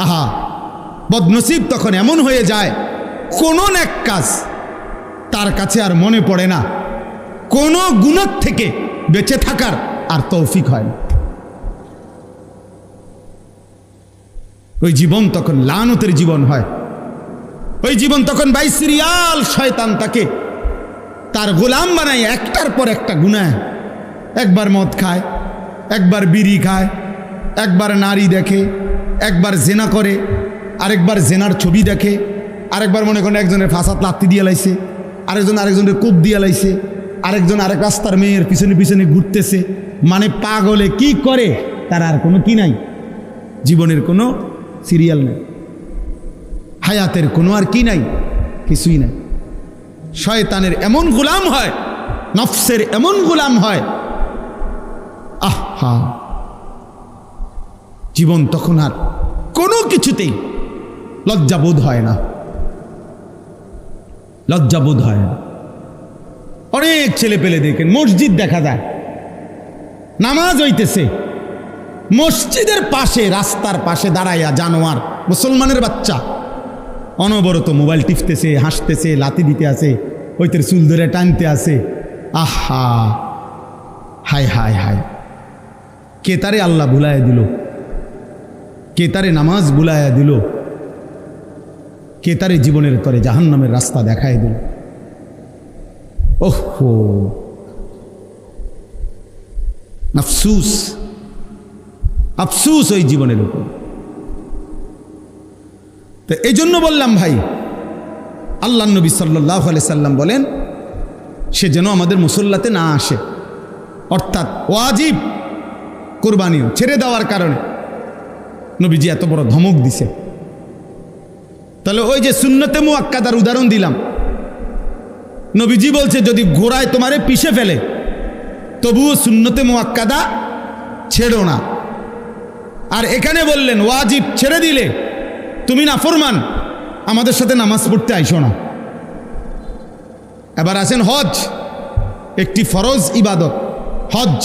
আহা, বদনসিব তখন এমন হয়ে যায় কোনো নেক কাজ তার কাছে আর মনে পড়ে না, কোনো গুনাহ থেকে বেঁচে থাকার আর তৌফিক হয় না। ওই জীবন তখন লানতের জীবন হয়। ওই জীবন তখন বাইসিরিয়াল শয়তান তাকে তার গোলাম বানায়, একটার পর একটা গুনাহ। একবার মদ খায়, একবার বিড়ি খায়, একবার নারী দেখে, একবার জেনা করে, আরেকবার জেনার ছবি দেখে, আরেকবার মনে করেন একজনের ফাঁসাত লাত্তি দিয়ে লাইছে, আরেকজনের কোপ দিয়ে লাইছে, আরেকজন আরেক রাস্তার মেয়ের পিছনে পিছনে ঘুরতেছে। মানে পাগলে কি করে তার আর কোনো কি নাই, জীবনের কোনো সিরিয়াল নেই, হায়াতের কোনো আর কি নাই, কিছুই নাই। শয়তানের এমন গোলাম হয়, নফসের এমন গোলাম হয়, আহা, জীবন তখন আর কোনো কিছুতেই লজ্জাবোধ হয় না, লজ্জাবোধ হয় না। অনেক ছেলে পেলে দেখেন, মসজিদ দেখা যায়, নামাজ হইতেছে, মসজিদের পাশে রাস্তার পাশে দাঁড়াইয়া জানোয়ার মুসলমানের বাচ্চা অনবরত মোবাইল টিপতেছে, হাসতেছে, লাথি দিতে আছে, ওইতের চুল ধরে টানতে আছে। আহা, হায় হায় হায়, কে তারে আল্লাহ ভুলাইয়া দিল, কে তারে নামাজ ভুলাইয়া দিল, কে তারে জীবনের তরে জাহান্নামের রাস্তা দেখায় দিল। ওহো, আফসুস, আফসুস ওই জীবনের উপর। তো এই জন্য বললাম ভাই, আল্লাহ নবী সাল্লাল্লাহু আলাইহি সাল্লাম বলেন সে যেন আমাদের মুসল্লাতে না আসে, অর্থাৎ ওয়াজিব কুরবানিও ছেড়ে দেওয়ার কারণে নবীজি এত বড় ধমক দিছে। তাহলে ওই যে সুন্নতে মুআক্কাদার উদাহরণ দিলাম, নবীজি বলছে যদি ঘোড়ায় তোমারে পিষে ফেলে তবুও সুন্নতে মুআক্কাদা ছেড়ো না। আর এখানে বললেন ওয়াজিব ছেড়ে দিলে তুমি নাফরমান, আমাদের সাথে নামাজ পড়তে আইসো না। এবার আছেন হজ, একটি ফরজ ইবাদত হজ।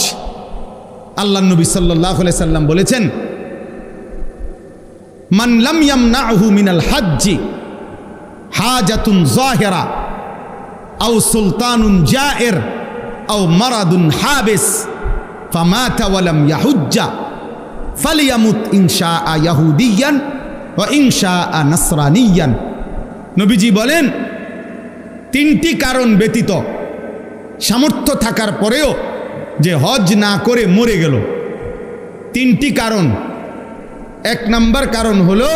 আল্লাহ নবী সাল্লাল্লাহু আলাইহি সাল্লাম বলেছেন মান লাম ইয়ামনাহু মিনাল হজ্জি হাজাতুন যাহিরা আও সুলতানুন জায়ের আও মারাদুন হাবিস ফামাতা ওয়া লাম ইয়াহুজ্জা ফালিয়ামুত ইনশাআ ইয়াহুদিয়ান ওয়া ইনশাআ নাসরানিয়ান। নবীজি বলেন তিনটি কারণ ব্যতীত সামর্থ্য থাকার পরেও যে হজ না করে মরে গেল, তিনটি কারণ। এক নাম্বার কারণ হলো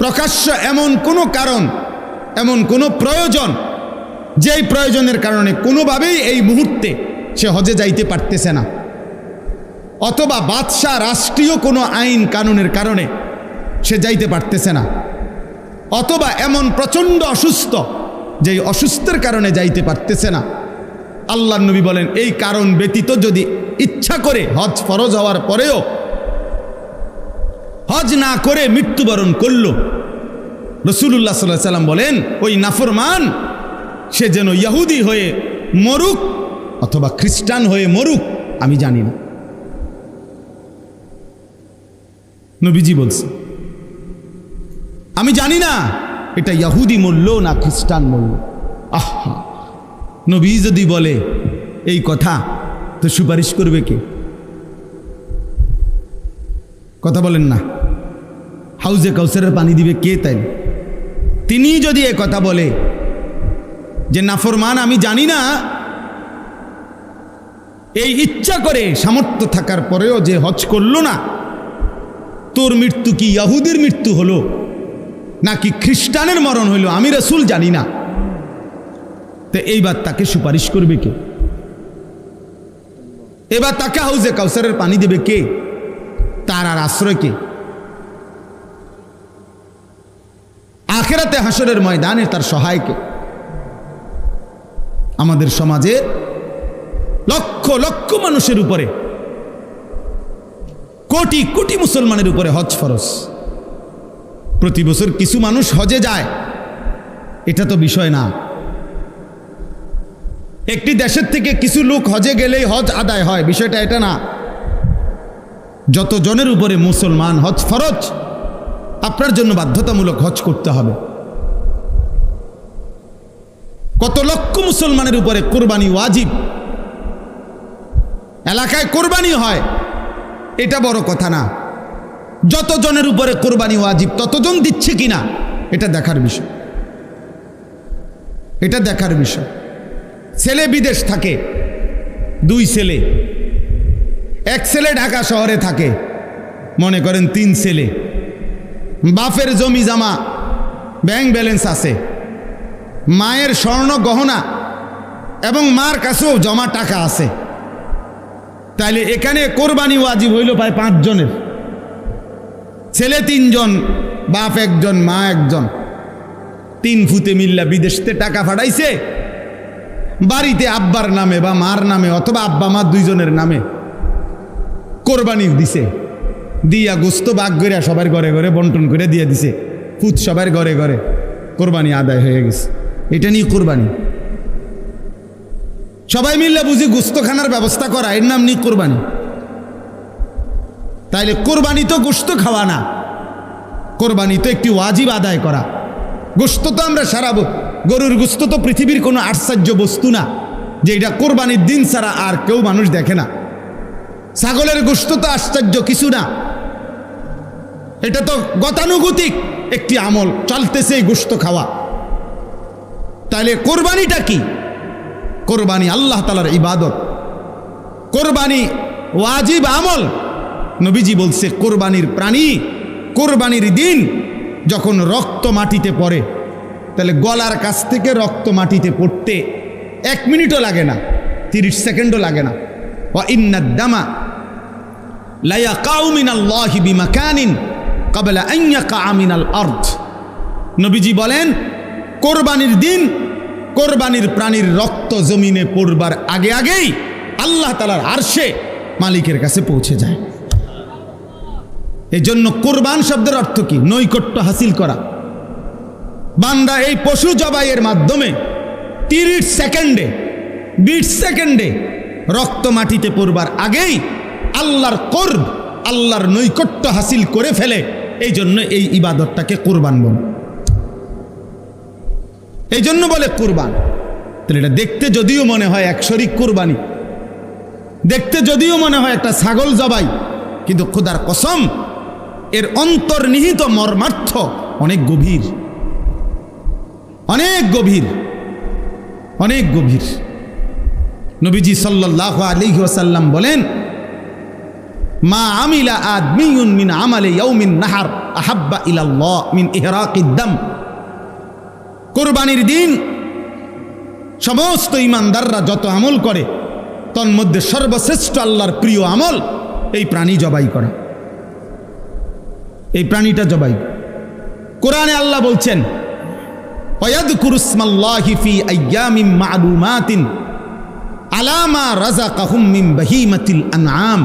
প্রকাশ্য এমন কোনো কারণ, এমন কোনো প্রয়োজন, যেই প্রয়োজনের কারণে কোনোভাবেই এই মুহূর্তে সে হজে যাইতে পারতেছে না, অথবা বাদশাহ রাষ্ট্রীয় কোনো আইন কানুনের কারণে সে যাইতে পারতেছে না, অথবা এমন প্রচণ্ড অসুস্থ যেই অসুস্থের কারণে যাইতে পারতেছে না। আল্লাহর নবী বলেন এই কারণ ব্যতীত যদি ইচ্ছা করে হজ ফরজ হওয়ার পরেও হজ না করে মৃত্যুবরণ করল, রাসূলুল্লাহ সাল্লাল্লাহু আলাইহি ওয়াসাল্লাম বলেন ওই নাফরমান সে যেন ইহুদি হয়ে মরুক অথবা খ্রিস্টান হয়ে মরুক, আমি জানি না। নবীজি বলছে আমি জানি না এটা ইহুদি মরল না খ্রিস্টান মরল। আহা, নবী যদি বলে এই কথা তো সুপারিশ করবে কে? কথা বলেন না, হাউজে কাউসারের পানি দিবে কে? তাই তিনি যদি এ কথা বলে যে নাফরমান আমি জানি না, এই ইচ্ছা করে সামর্থ্য থাকার পরেও যে হজ করলো না, তোর মৃত্যু কি ইহুদির মৃত্যু হলো নাকি খ্রিস্টানের মরণ হইল, আমি রাসূল জানি না। তো এইবার তাকে সুপারিশ করবে কে? এবার তাকে হাউজে কাউসারের পানি দেবে কে? তার আর আশ্রয় কে? আখিরাতে হাসরের ময়দানে তার সহায় কে? আমাদের সমাজে লক্ষ লক্ষ মানুষের উপরে, কোটি কোটি মুসলমানের উপরে হজ ফরজ। প্রতি বছর কিছু মানুষ হজে যায়, এটা তো বিষয় না। একটি দেশের থেকে কিছু লোক হজে গেলেই হজ আদায় হয়, বিষয়টা এটা না। যত জনের উপরে মুসলমান হজ ফরজ, আপনার জন্য বাধ্যতামূলক হজ করতে হবে। কত লক্ষ মুসলমানের উপরে কোরবানি ওয়াজিব। এলাকায় কোরবানি হয় এটা বড় কথা না, যত জনের উপরে কোরবানি ওয়াজিব ততজন দিচ্ছে কিনা এটা দেখার বিষয়, এটা দেখার বিষয়। ছেলে বিদেশ থাকে, 2 ছেলে, এক ছেলে ঢাকা শহরে থাকে, মনে করেন 3 ছেলে, বাপের জমি জামা ব্যাংক ব্যালেন্স আছে, মায়ের স্বর্ণ গহনা এবং মার কাছেও জমা টাকা আছে, তাইলে এখানে কোরবানি ওয়াজিব হইল প্রায় 5 জনের। ছেলে 3 জন, বাপ 1 জন, মা 1 জন, 3 ফুতে মিল্লা বিদেশতে টাকা পাঠাইছে, বাড়িতে আব্বার নামে বা মার নামে অথবা আব্বা মা 2 জনের নামে কোরবানি দিছে, দিয়া গোস্ত বাগ করে সবার ঘরে ঘরে বন্টন করে দিয়ে দিছে, ফুত সবার ঘরে ঘরে কোরবানি আদায় হয়ে গেছে। এটা নিয়ে কোরবানি, সবাই মিল্লা বুঝি গোস্ত খানার ব্যবস্থা করা, এর নাম নিয়ে কোরবানি। তাইলে কোরবানি তো গোস্ত খাওয়া না, কোরবানি তো একটি ওয়াজিব আদায় করা। গোস্ত তো আমরা সারাবো, গরুর গোস্ত তো পৃথিবীর কোনো আশ্চর্য বস্তু না যে এটা কোরবানির দিন ছাড়া আর কেউ মানুষ দেখে না। ছাগলের গোস্ত তো আশ্চর্য কিছু না, এটা তো গতানুগতিক একটি আমল, চলতেছে এই গোস্ত খাওয়া। তাহলে কোরবানিটা কি? কোরবানি আল্লাহ তাআলার ইবাদত, কোরবানি ওয়াজিব আমল। নবীজি বলছে কোরবানির প্রাণী কোরবানির দিন যখন রক্ত মাটিতে পড়ে, তাহলে গলার কাছ থেকে রক্ত মাটিতে পড়তে 1 মিনিটও লাগে না, 30 সেকেন্ডও লাগে না। ওয়া ইন্নাদ দামা লা ইয়াকাউ মিনাল্লাহি বিমাকানিন ক্বাবলা আন ইয়াকা মিনাল আরদ। নবীজি বলেন কোরবানির দিন কোরবানির প্রাণীর রক্ত জমিনে পড়বার আগে আগেই আল্লাহ তাআলার আরশে মালিকের কাছে পৌঁছে যায়। এই জন্য কোরবান শব্দের অর্থ কি? নৈকট্য হাসিল করা। বান্দা এই পশু জবাইয়ের মাধ্যমে 30 সেকেন্ডে 20 সেকেন্ডে রক্ত মাটিতে পড়বার আগেই আল্লাহর কোরব, আল্লাহর নৈকট্য হাসিল করে ফেলে। এই জন্য এই ইবাদতটাকে কোরবান বলে, এই জন্য বলে কোরবান। তাহলে এটা দেখতে যদিও মনে হয় এক শরীক কোরবানি, দেখতে যদিও মনে হয় একটা ছাগল জবাই, কিন্তু খোদার কসম এর অন্তর্নিহিত মর্মার্থ অনেক গভীর, অনেক গভীর, অনেক গভীর। নবীজি সাল্লাল্লাহু আলাইহি ওয়াসাল্লাম বলেন মা আমিলা আদমিয়ুন মিন আমালি ইয়াউমিন নাহার আহাব্বা ইলাল্লাহ মিন ইহরাকিদ দাম। কোরবানির দিন সমস্ত ইমানদাররা যত আমল করে তন্মধ্যে সর্বশ্রেষ্ঠ আল্লাহর প্রিয় আমল এই প্রাণী জবাই করা, এই প্রাণীটা জবাই। কোরআনে আল্লাহ বলছেন ওয়ায়াযকুরুসমাল্লাহি ফি আইয়ামিম মা'লুমাতিন আলা মা রাযাকাহুম মিন বাহিমাতিল আনআম।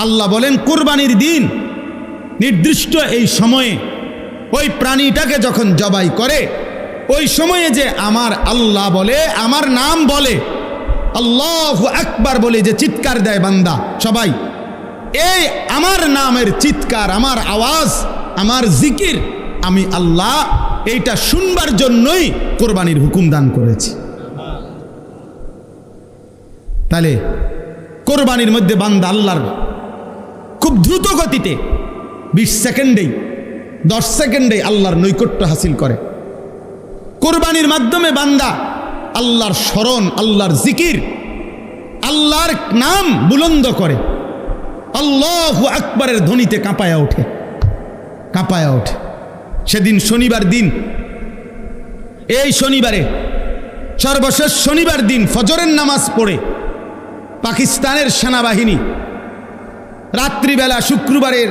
আল্লাহ বলেন কোরবানির দিন নির্দিষ্ট এই সময়ে ওই প্রাণীটাকে যখন জবাই করে, ওই সময়ে যে আমার আল্লাহ বলে, আমার নাম বলে, আল্লাহু আকবার বলে যে চিৎকার দেয় বান্দা সবাই, এই আমার নামের চিৎকার, আমার আওয়াজ, আমার জিকির আমি আল্লাহ এইটা শুনবার জন্যই কোরবানির হুকুম দান করেছি। তাহলে কোরবানির মধ্যে বান্দা আল্লাহর খুব দ্রুত গতিতে 20 সেকেন্ডেই 10 সেকেন্ডেই আল্লাহর নৈকট্য হাসিল করে। কোরবানির মাধ্যমে বান্দা আল্লাহর স্মরণ, আল্লাহর জিকির, আল্লাহর নাম বুলন্দ করে, আল্লাহু আকবারের ধ্বনিতে কাঁপায়া ওঠে, কাঁপায়া ওঠে। সেদিন শনিবার দিন, এই শনিবারে সর্বশেষ শনিবার দিন ফজরের নামাজ পড়ে পাকিস্তানের সেনাবাহিনী রাত্রিবেলা শুক্রবারের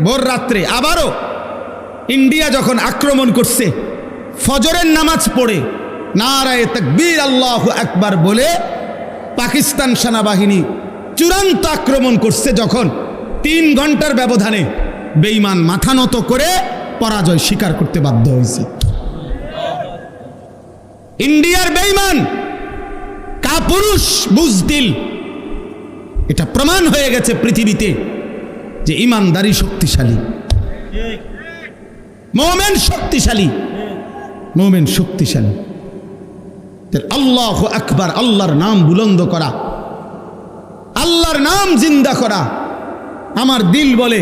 ভোর রাত্রে আবারও ইন্ডিয়া যখন আক্রমণ করছে, ফজরের নামাজ পড়ে নারায়ে তাকবীর আল্লাহু আকবার বলে পাকিস্তান সেনাবাহিনী চূড়ান্ত আক্রমণ করছে। যখন 3 ঘন্টার ব্যবধানে বেঈমান মাথা নত করে পরাজয় স্বীকার করতে বাধ্য হয়েছে। ইন্ডিয়ার বেঈমান কাপুরুষ বুজদিল, এটা প্রমাণ হয়ে গেছে পৃথিবীতে। যে ইমানদারি শক্তিশালী, মুমিন শক্তিশালী, মুমিন শক্তিশালী। আল্লাহু আকবার, আল্লাহর নাম বুলন্দ করা, আল্লাহর নাম জিন্দা করা। আমার দিল বলে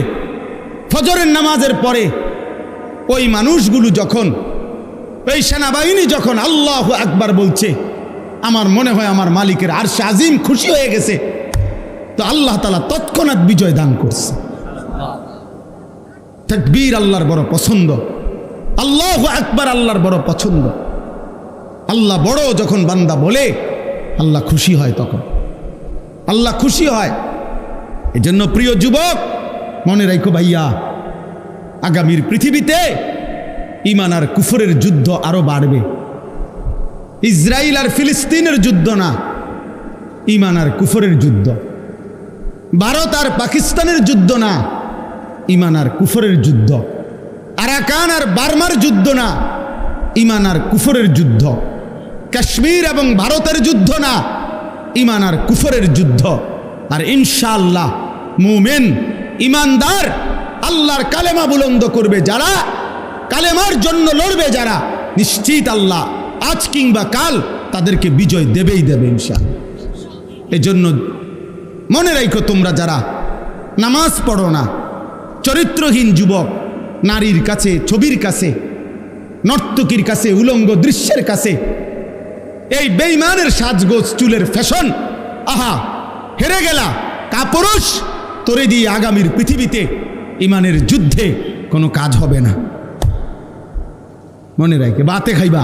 ফজরের নামাজের পরে ওই মানুষগুলো যখন, ওই সেনাবাহিনী যখন আল্লাহু আকবার বলছে, আমার মনে হয় আমার মালিকের আরশে আজিম খুশি হয়ে গেছে, তো আল্লাহ তাআলা তৎক্ষণাৎ বিজয় দান করছে। তাকবীর আল্লাহর বড় পছন্দ, আল্লাহু আকবার আল্লাহর বড় পছন্দ। আল্লাহ বড় যখন বান্দা বলে, আল্লাহ খুশি হয়, তখন আল্লাহ খুশি হয়। এজন্য প্রিয় যুবক, মনে রাখো ভাইয়া, আগামীর পৃথিবীতে ঈমান আর কুফরের যুদ্ধ আরো বাড়বে। ইসরায়েল আর ফিলিস্তিনের যুদ্ধ না, ঈমান আর কুফরের যুদ্ধ। ভারত আর পাকিস্তানের যুদ্ধ না, ঈমান আর কুফরের যুদ্ধ। আরাকান আর বার্মার যুদ্ধ না, ঈমান আর কুফরের যুদ্ধ। কাশ্মীর এবং ভারতের যুদ্ধ না, ঈমান আর কুফরের যুদ্ধ। আর ইনশাআল্লাহ মুমিন ঈমানদার আল্লাহর কালেমা বুলন্দ করবে যারা, কালেমার জন্য লড়বে যারা, নিশ্চিত আল্লাহ আজ কিংবা কাল তাদেরকে বিজয় দেবেই দেবে ইনশাআল্লাহ। এজন্য মনে রাখো, তোমরা যারা নামাজ পড়ো না, চরিত্রহীন যুবক, নারীর কাছে, ছবির কাছে, নর্তকীর কাছে, উলঙ্গ দৃশ্যের কাছে, এই বেঈমানের সাজগোজ, চুলের ফ্যাশন, আহা হেরে গেলা কাপুরুষ, তোরে দিয়ে আগামীর পৃথিবীতে ঈমানের যুদ্ধে কোনো কাজ হবে না। মনে রাখে, বাতে খাইবা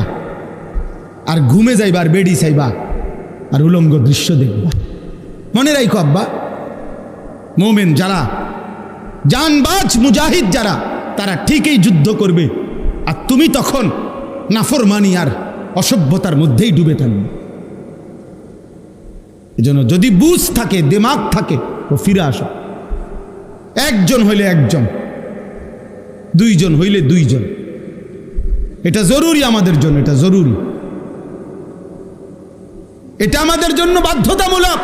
আর ঘুমে যাইবা আর বেডি চাইবা আর উলঙ্গ দৃশ্য দেখবা। মনে রাখো আব্বা, মুমিন যারা, জানবাজ মুজাহিদ যারা, তারা ঠিকই যুদ্ধ করবে, আর তুমি তখন নাফরমানি আর অসভ্যতার মধ্যেই ডুবে থাকবে। এজন্য যদি বুঝ থাকে, দিমাগ থাকে, তো ফিরে আসো। একজন হইলে একজন, দুইজন হইলে দুইজন, এটা জরুরি আমাদের জন্য, এটা জরুরি, এটা আমাদের জন্য বাধ্যতামূলক,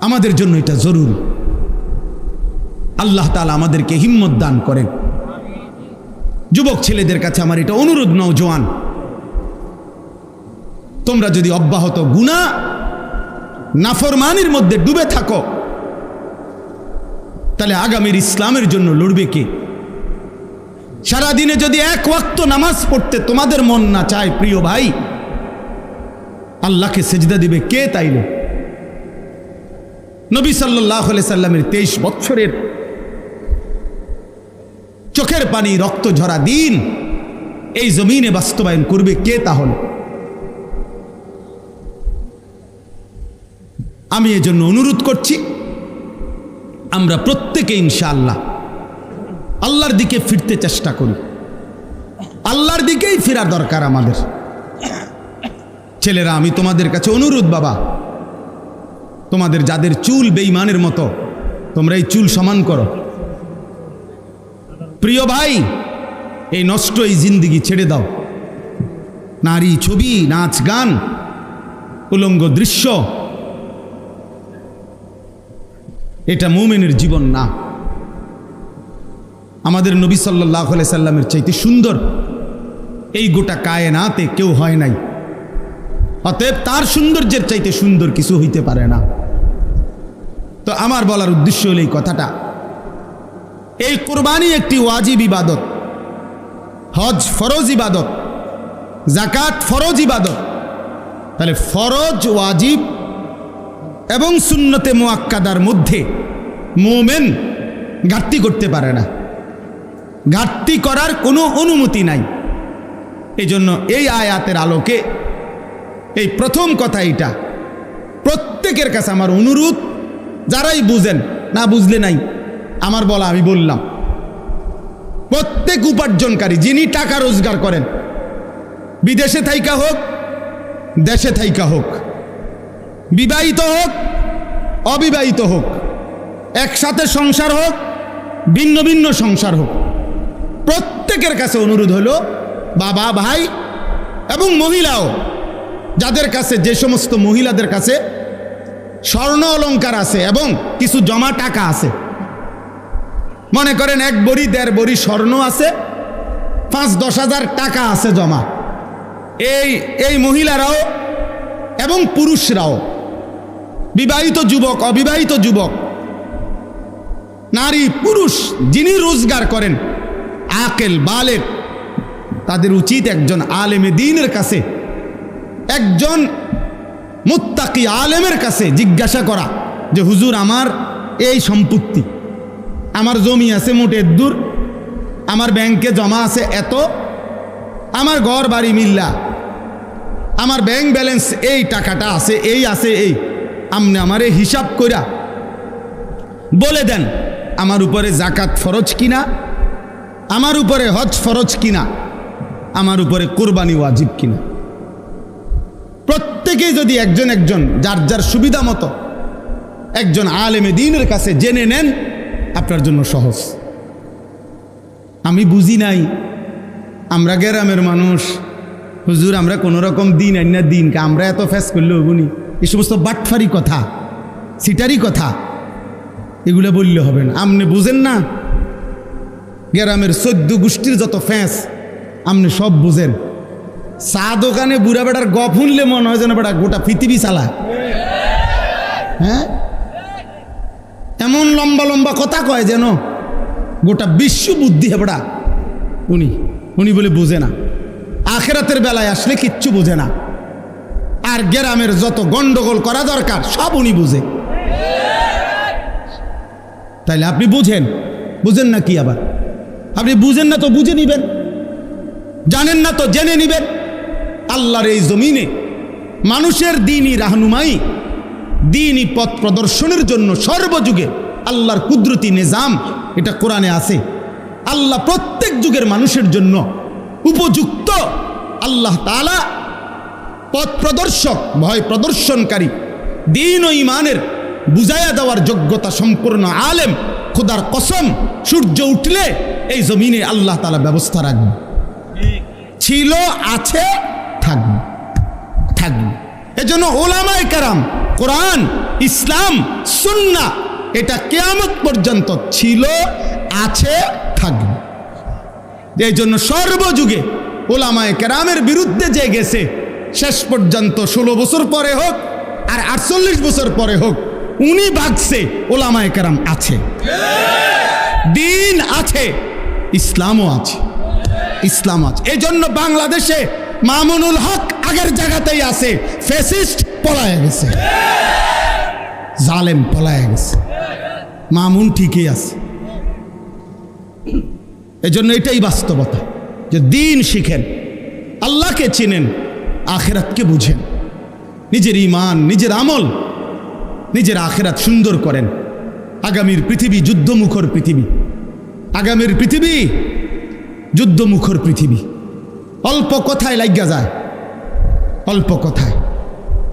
আমাদের জন্য এটা জরুরি। আল্লাহ তাআলা আমাদেরকে হিম্মত দান করেন। যুবক ছেলেদের কাছে আমার এটা অনুরোধ, নওজোয়ান, তোমরা যদি অব্যাহত গুনাহ নাফরমানির মধ্যে ডুবে থাকো, তাহলে আগামীর ইসলামের জন্য লড়বে কে? সারাদিনে যদি এক ওয়াক্ত নামাজ পড়তে তোমাদের মন না চায়, প্রিয় ভাই, আল্লাহকে সেজদা দিবে কে? তাইলে নবী সাল্লাল্লাহু আলাইহি সাল্লামের 23 বছরের চোখের পানি, রক্ত ঝরা দিন এই জমিনে বাস্তবায়ন করবে কে? তাহলে আমি এজন্য অনুরোধ করছি, আমরা প্রত্যেকে ইনশাআল্লাহ আল্লাহর দিকে ফিরতে চেষ্টা করি। আল্লাহর দিকেই ফেরা দরকার আমাদের। ছেলেরা, আমি তোমাদের কাছে অনুরোধ, বাবা, তোমাদের যাদের চুল বেঈমানের মতো, তোমরা এই চুল সমান করো। প্রিয় ভাই, এই নষ্ট এই জিন্দিগি ছেড়ে দাও। নারী, ছবি, নাচ, গান, উলঙ্গ দৃশ্য, এটা মুমিনের জীবন না। আমাদের নবী সাল্লাল্লাহু আলাইহি সাল্লামের চাইতে সুন্দর এই গোটা কায়নাতে কেউ হয় নাই। অতএব তার সৌন্দর্যের চাইতে সুন্দর কিছু হইতে পারে না। তো আমার বলার উদ্দেশ্য হলো এই কথাটা, এই কুরবানি একটি ওয়াজিব ইবাদত, হজ ফরজ ইবাদত, যাকাত ফরজ ইবাদত। তাহলে ফরজ, ওয়াজিব এবং সুন্নতে মুআক্কাদার মধ্যে মুমিন ঘাটতি করতে পারে না, ঘাটতি করার কোনো অনুমতি নাই। এই জন্য এই আয়াতের আলোকে এই প্রথম কথা, এটা প্রত্যেকের কাছে আমার অনুরোধ, যারাই বুঝেন, না বুঝলে নাই, আমার বলা আমি বললাম, প্রত্যেক উপার্জনকারী যিনি টাকা রোজগার করেন, বিদেশে থাইকা হোক, দেশে থাইকা হোক, বিবাহিত হোক, অবিবাহিত হোক, একসাথে সংসার হোক, ভিন্ন ভিন্ন সংসার হোক, প্রত্যেকের কাছে অনুরোধ হলো, বাবা, ভাই এবং মহিলাও, যাদের কাছে, যে সমস্ত মহিলাদের কাছে স্বর্ণ অলংকার আছে এবং কিছু জমা টাকা আছে, মনে করেন 1 বড়ি 1.5 বড়ি স্বর্ণ আছে, 5-10 হাজার টাকা আছে জমা। এই মহিলারাও এবং পুরুষরাও, বিবাহিত যুবক, অবিবাহিত যুবক, নারী পুরুষ, যিনি রোজগার করেন, আকেল বালেগ, তাদের উচিত একজন আলেমে দ্বীনের কাছে, একজন মুত্তাকি আলেমের কাছে জিজ্ঞাসা করা যে হুজুর, আমার এই সম্পত্তি, আমার জমি আছে মোট এদ্দুর, আমার ব্যাংকে জমা আছে এত, আমার ঘর বাড়ি মিল্লা, আমার ব্যাংক ব্যালেন্স এই টাকাটা আছে, এই আছে, এই আমনে আমারে হিসাব কইরা বলে দেন আমার উপরে জাকাত ফরজ কিনা, আমার উপরে হজ ফরজ কিনা, আমার উপরে কুরবানি ওয়াজিব কিনা। প্রত্যেকেই যদি একজন একজন যার যার সুবিধা মতো একজন আলেমে দ্বীনের কাছে জেনে নেন, আপনার জন্য সহজ। আমি বুঝি নাই, আমরা গ্রামের মানুষ, হুজুর আমরা কোনো রকম দিন আইনা দিনকে আমরা এত ফেস করলে হবনি, এই সমস্ত বাটফারি কথা, সিটারি কথা, এগুলো বললে হবে না। আপনি বুঝেন না, গ্রামের 14 গোষ্ঠীর যত ফ্যাঁস আপনি সব বুঝেন। চা দোকানে বুড়া বেটার গপ শুনলে মনে হয় যেন বেটা গোটা পৃথিবী চালায়। হ্যাঁ, এমন লম্বা লম্বা কথা কয় যেন গোটা বিশ্ব বুদ্ধি হেবড়া। উনি বলে বুঝে না, আখেরাতের বেলায় আসলে কিচ্ছু বুঝে না। আর গ্রামের যত গন্ডগোল করা দরকার সব উনি বুঝে। তাইলে আপনি বুঝেন না কি? আবার আপনি বুঝেন না তো বুঝে নিবেন, জানেন না তো জেনে নিবেন। আল্লাহর এই জমিনে মানুষের দ্বীনি রাহনুমাই, দ্বীনি পথ প্রদর্শনের জন্য সর্বযুগে আল্লাহর কুদরতি নিজাম, এটা কোরআনে আছে। আল্লাহ প্রত্যেক যুগের মানুষের জন্য উপযুক্ত আল্লাহ তাআলা পথ প্রদর্শক, ভয় প্রদর্শনকারী, দ্বীন ও ঈমানের বুঝাইয়া দেওয়ার যোগ্যতা সম্পূর্ণ আলেম। খোদার কসম, সূর্য উঠলে এই জমিনে আল্লাহ তাআলা ব্যবস্থা রাখবে, ছিল, আছে, থাকবে। এজন্য উলামায়ে কেরাম, কোরআন, ইসলাম, সুন্নাহ এটা কিয়ামত পর্যন্ত ছিল, আছে, থাকবে। এই জন্য সর্বযুগে উলামায়ে কেরামের বিরুদ্ধে যে গেছে, শেষ পর্যন্ত 16 বছর পরে হোক আর 48 বছর পরে হোক, উনি ভাগছে, উলামায়ে কেরাম আছে, দ্বীন আছে, ইসলামও আছে, এই জন্য বাংলাদেশে মামুনুল হক আগের জায়গাতেই আছে, ফ্যাসিস্ট পলায় গেছে, জালেম পলায় গেছে, মামুন ঠিকই আছে। এজন্য এটাই বাস্তবতা যে দ্বীন শিখেন, আল্লাহকে চিনেন, আখিরাতকে বুঝেন, নিজের ঈমান, নিজের আমল, নিজের আখিরাত সুন্দর করেন। আগামীর পৃথিবী যুদ্ধমুখর পৃথিবী, আগামীর পৃথিবী যুদ্ধমুখর পৃথিবী। অল্প কথায় লাগিয়া যায়, অল্প কথায়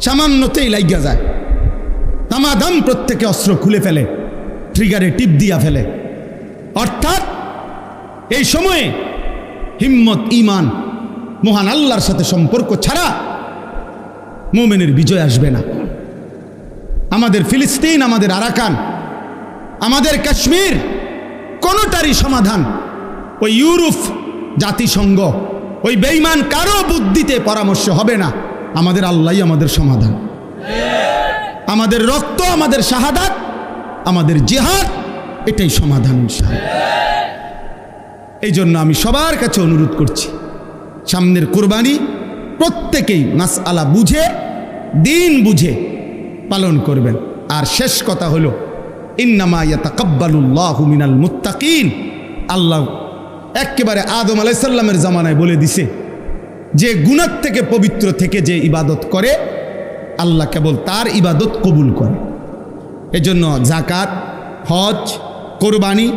সামান্যতেই লাগিয়া যায়, দামাদাম প্রত্যেকে অস্ত্র খুলে ফেলে, ট্রিগারে টিপ দিয়া ফেলে। অর্থাৎ এই সময়ে হিম্মত, ঈমান, মহান আল্লাহর সাথে সম্পর্ক ছাড়া মুমিনের বিজয় আসবে না। আমাদের ফিলিস্তিন, আমাদের আরাকান, আমাদের কাশ্মীর, কোনোটারই সমাধান ওই ইউরোপ, জাতিসংঘ, ওই বেঈমান কারো বুদ্ধিতে পরামর্শ হবে না। আমাদের আল্লাহই আমাদের সমাধান, আমাদের রক্ত, আমাদের শাহাদাত, আমাদের জিহাদ, এটাই সমাধান ইনশাআল্লাহ। এই জন্য আমি সবার কাছে অনুরোধ করছি, সামনের কুরবানি প্রত্যেকেই মাসআলা বুঝে, দ্বীন বুঝে পালন করবেন। আর শেষ কথা হলো, ইন্নামা ইয়াতাকাব্বালুল্লাহু মিনাল মুত্তাকিন। আল্লাহ একেবারে আদম আলাইহিস সালামের জামানায় বলে দিছে যে গুনাহ থেকে পবিত্র থেকে যে ইবাদত করে, আল্লাহ কেবল তার ইবাদত কবুল করে। এজন্য যাকাত, হজ, কোরবানি,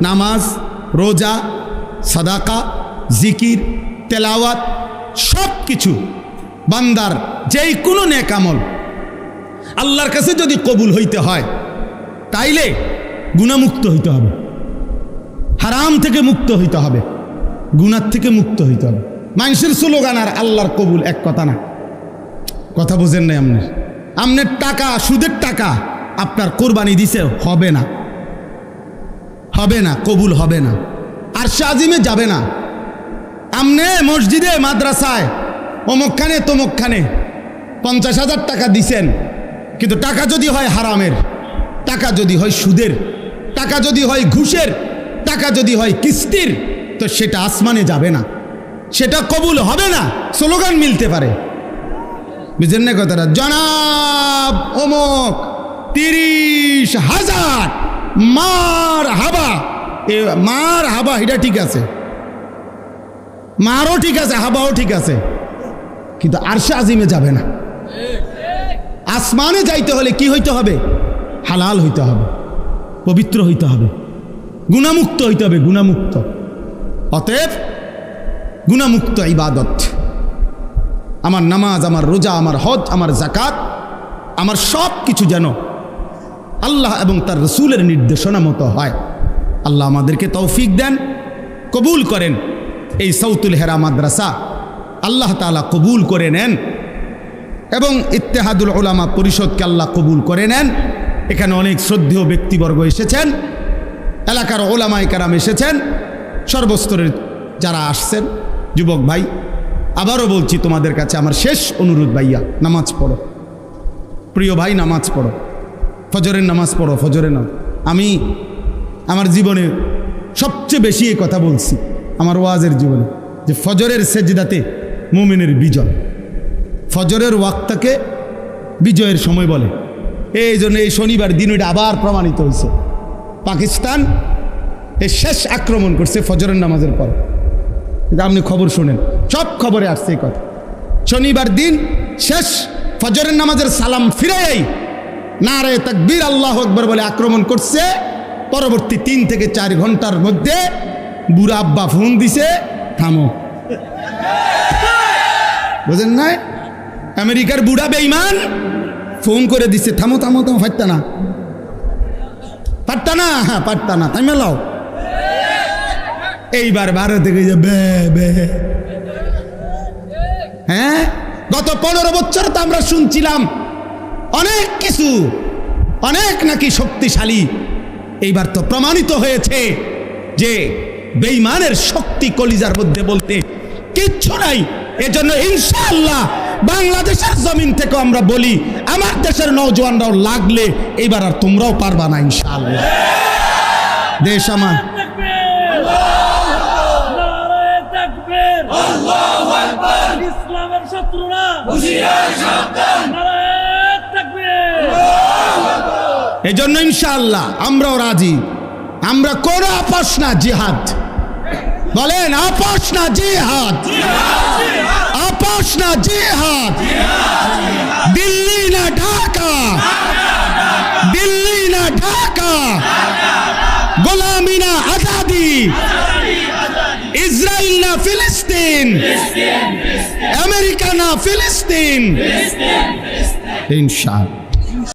নামাজ, রোজা, সাদাকা, জিকির, তেলাওয়াত, সব কিছু বান্দার যেই কোনো নেক আমল আল্লাহর কাছে যদি কবুল হইতে হয়, তাইলে গুনাহমুক্ত হইতে হবে, হারাম থেকে মুক্ত হইতে হবে, গুনাহ থেকে মুক্ত হইতে হবে। মানুষের স্লোগান আর আল্লাহর কবুল এক কথা না, কথা বুঝেন নাই? আপনার টাকা, সুদের টাকা আপনার কোরবানি দিছে, হবে না, হবে না, কবুল হবে না, আরশে আজিমে যাবে না। আমনে মসজিদে মাদ্রাসায় অমুকখানে তমুকখানে 50,000 টাকা দিছেন, কিন্তু টাকা যদি হয় হারামের, টাকা যদি হয় সুদের, টাকা যদি হয় ঘুষের, টাকা যদি হয় কিস্তির, তো সেটা আসমানে যাবে না, সেটা কবুল হবে না। স্লোগান মিলতে পারে, বুঝেন না কথাটা? জনাব অমুক 30,000 মার হাবা, মার হাবা এটা ঠিক আছে, মারও ঠিক আছে, হাবাও ঠিক আছে, কিন্তু আরশে আজিমে যাবে না। আসমানে যাইতে হলে কি হইতে হবে? হালাল হইতে হবে, পবিত্র হইতে হবে, গুনামুক্ত হইতে হবে, গুনামুক্ত। অতএব গুনামুক্ত ইবাদত, আমার নামাজ, আমার রোজা, আমার হজ, আমার যাকাত, আমার সব কিছু যেন আল্লাহ এবং তার রসুলের নির্দেশনা মতো হয়। আল্লাহ আমাদেরকে তৌফিক দেন, কবুল করেন। এই সাউতুল হেরা মাদ্রাসা আল্লাহ তাআলা কবুল করে নেন এবং ইত্তেহাদুল উলামা পরিষদকে আল্লাহ কবুল করে নেন। এখানে অনেক শ্রদ্ধেয় ব্যক্তিবর্গ এসেছেন, এলাকার ওলামায়ে কেরাম এসেছেন, সর্বস্তরের যারা আসছেন, যুবক ভাই, আবারও বলছি তোমাদের কাছে আমার শেষ অনুরোধ, ভাইয়া নামাজ পড়ো, প্রিয় ভাই নামাজ পড়ো, ফজরের নামাজ পড়ো, ফজরের নামাজ। আমি আমার জীবনে সবচেয়ে বেশি এই কথা বলছি আমার ওয়াজের জীবনে, যে ফজরের সেজদাতে মুমিনের বিজয়, ফজরের ওয়াক্তকে বিজয়ের সময় বলে। এই জন্য এই শনিবার দিন ওইটা আবার প্রমাণিত হয়েছে। পাকিস্তান এই শেষ আক্রমণ করছে ফজরের নামাজের পর, আপনি খবর শুনেন, সব খবরে আসছে এই কথা। শনিবার দিন শেষ ফজরের নামাজের সালাম ফিরেই নারে তাকবীর আল্লাহু আকবার বলে আক্রমণ করছে। পরবর্তী 3 থেকে 4 ঘন্টার মধ্যে বুড়া আব্বা ফোন দিছে, থামো। বুঝেন নাই? আমেরিকার বুড়া বেঈমান ফোন করে দিছে, থামো থামো থামো, পারতা না, পারতা না, হ্যাঁ পারতা না, তাই মেলাও। এইবার ভারতে গিয়ে বে বে, হ্যাঁ গত 15 বছর তো আমরা শুনছিলাম অনেক কিছু, অনেক নাকি শক্তিশালী। এইবার তো প্রমাণিত হয়েছে যে বেঈমানের শক্তি কলিজার মধ্যে বলতে কিচ্ছু নাই। এজন্য ইনশাআল্লাহ বাংলাদেশের জমিন থেকে আমরা বলি, আমার দেশের নওজওয়ানরাও লাগলে এইবার আর তোমরাও পারবা না ইনশাআল্লাহ। দেশ আমার ইসলামের শত্রুরা হুঁশিয়ার সাবধান, নারায়ে তাকবীর। এজন্য ইনশাআল্লাহ আমরাও রাজি, আমরা কোন আপোষ না, জিহাদ বলেন, আপোষ না জিহাদ, আপোষ না জিহাদ, দিল্লি না ঢাকা, দিল্লি না ঢাকা, গোলামি না আজাদি, ইসরায়েল না ফিলিস্তিন, আমেরিকা না ফিলিস্তিন, ইনশাআল্লাহ।